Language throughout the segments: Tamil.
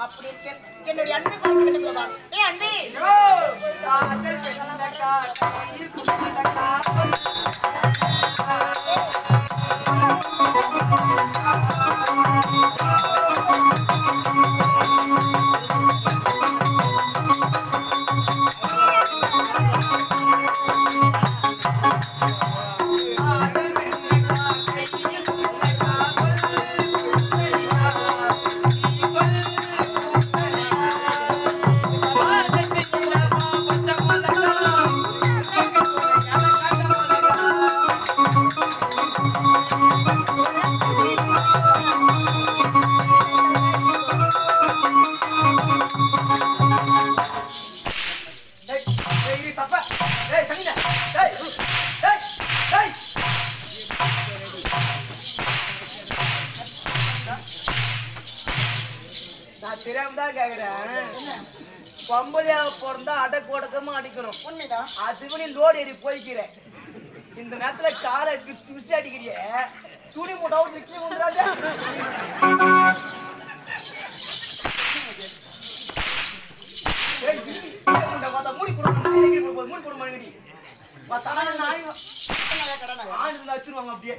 அப்படி இருக்க என்னுடைய அன்பு பார்க்க வேண்டும் அல்லவா? ஏ அன்பே பொம்பளையா பிறந்தா அடக்கு ஒடக்கமா அடிக்கணும். உண்மைதான். அதுக்கு நீ லோடு ஏறி போய்க்கிற. இந்த நேரத்துல காலை விரிச்சு விரிச்சு அடிக்கிறிய. துணி மூட்டாவும் திக்கி வந்துடாத. மூடி போட மாட்டேங்கடி. வச்சிருவாங்க அப்படியே.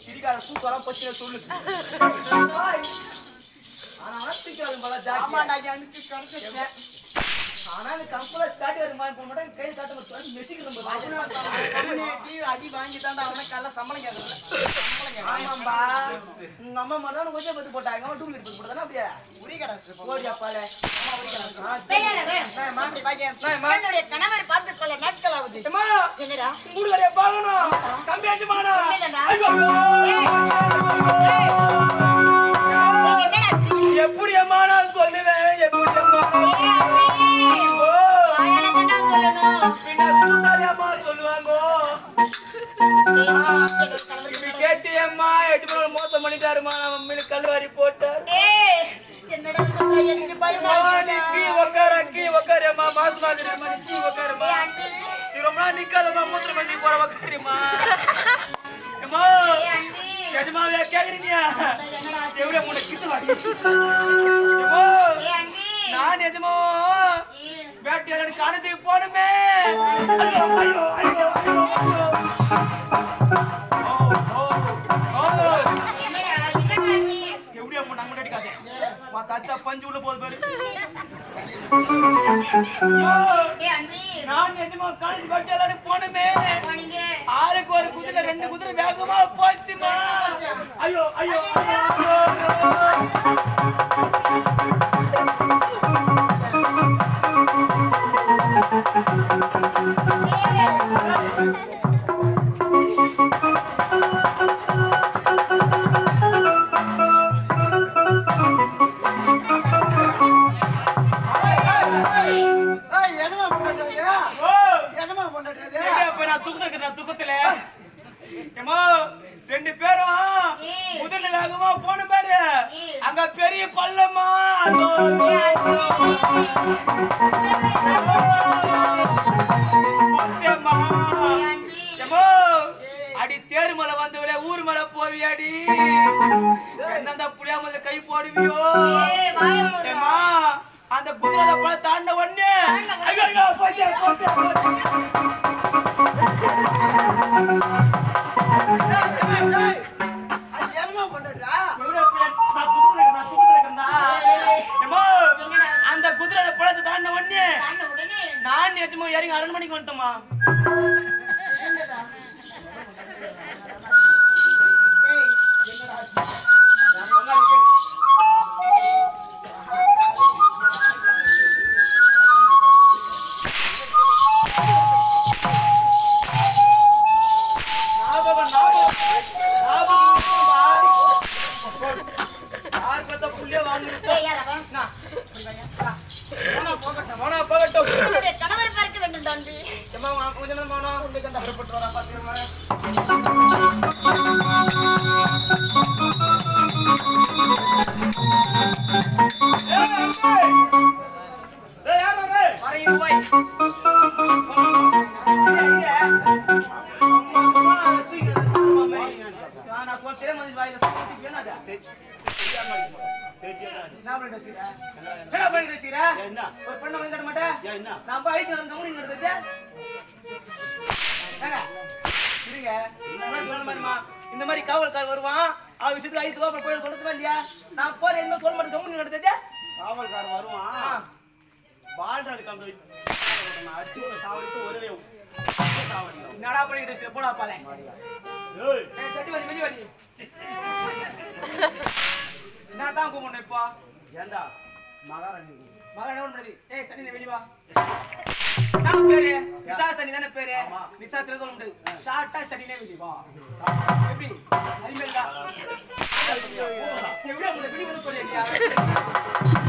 சிரிக்காத சூப்பரா பச்சு சொல்லு. ஆனா இந்த கம்பெனி ஸ்டார்ட் வருமா போக மாட்டேன். கையில் காட்ட மாட்டேன். மெசிக்கிறோம் அடி வாங்கி தான் அவனை கல்ல சம்பளம் கேட்கல. ஆமாம்பா உங்க அம்மா மாதிரி கொஞ்சம் பத்து போட்டாங்க. அவன் டூப்ளிகேட் பத்து போட்டானே அப்படியே உரி கடை ஓடியாப்பால. என்னுடைய கணவர் பார்த்துக் கொள்ள நாட்கள் ஆகுது. என்னடா மூணு கடையை பார்க்கணும். கம்பி ஆச்சு மாடா. எப்படி அம்மா நான் சொல்லுவேன். எப்படி அம்மா சொல்லுவாங்க. கேட்டியம்மா எட்டு மோசம் பண்ணிட்டாருமா. நம்ம கல்வாரி போட்டார். உக்காரம்மா மாசு மாதிரி உக்காரம்மா. ரொம்ப நாள் நிக்காதம்மா. மூத்திர மஞ்சி போற உக்காரிம்மா. எஜமாவே கேக்குறீங்க. எவ்வளோ மூணு கிட்டு வாடி. நான் எஜமா வேட்டையாள காணத்துக்கு போனுமே. எப்படியா நாங்க முன்னாடி மத்தாச்சா பஞ்சு உள்ள போது பாரு. நான் எஜமா காலேஜ் வேட்டையாள போனுமே. ஆளுக்கு ஒரு குதிரை ரெண்டு குதிரை வேகமா போச்சுமா. ஐயோ ஐயோ ரெண்டு பேரும் முதல்ல வேகமா போன பாரு. அங்க பெரிய பள்ளமா அடி தேர் மலை வந்தவளே ஊர் மலை போவியாடி. என்ன புளியாமல கை போடுவியோ. அந்த குதிரை பழ தாண்ட ஒண்ணு அந்த குதிரை பழத்தை தாண்ட ஒண்ணு நான் நிஜமா இறங்கி அரண்மனைக்கு வந்துட்டோமா. கணவர் பார்க்க வேண்டும் தம்பி. you why? இந்த மாதிரி காவல்கார் வருவான் அவன் விஷயத்துக்கு ஐந்து ரூபா போய் சொல்லுவா இல்லையா நான் போற எதுவுமே சொல்ல மாட்டேன் கம்முனு நடந்தது காவல்கார் வருவான் பால்டால் கம்பி அடிச்சு சாவடித்து ஒரே நடா பண்ணிட்டு போடா பாலே ஏய் தட்டி வடி வெளிய வடி நான் தான் கூப்பிடணும் இப்போ ஏண்டா மகாராணி மகன் என்ன பண்ணி ஏய் சனி வெளிய வா நான் பேரு விசா சனி தானே பேரு விசா சனி சொல்ல முடியாது ஷார்ட்டா சனினே வெளிய வா எப்படி அறிமெல்லா எவ்வளவு வெளிய வந்து சொல்லியா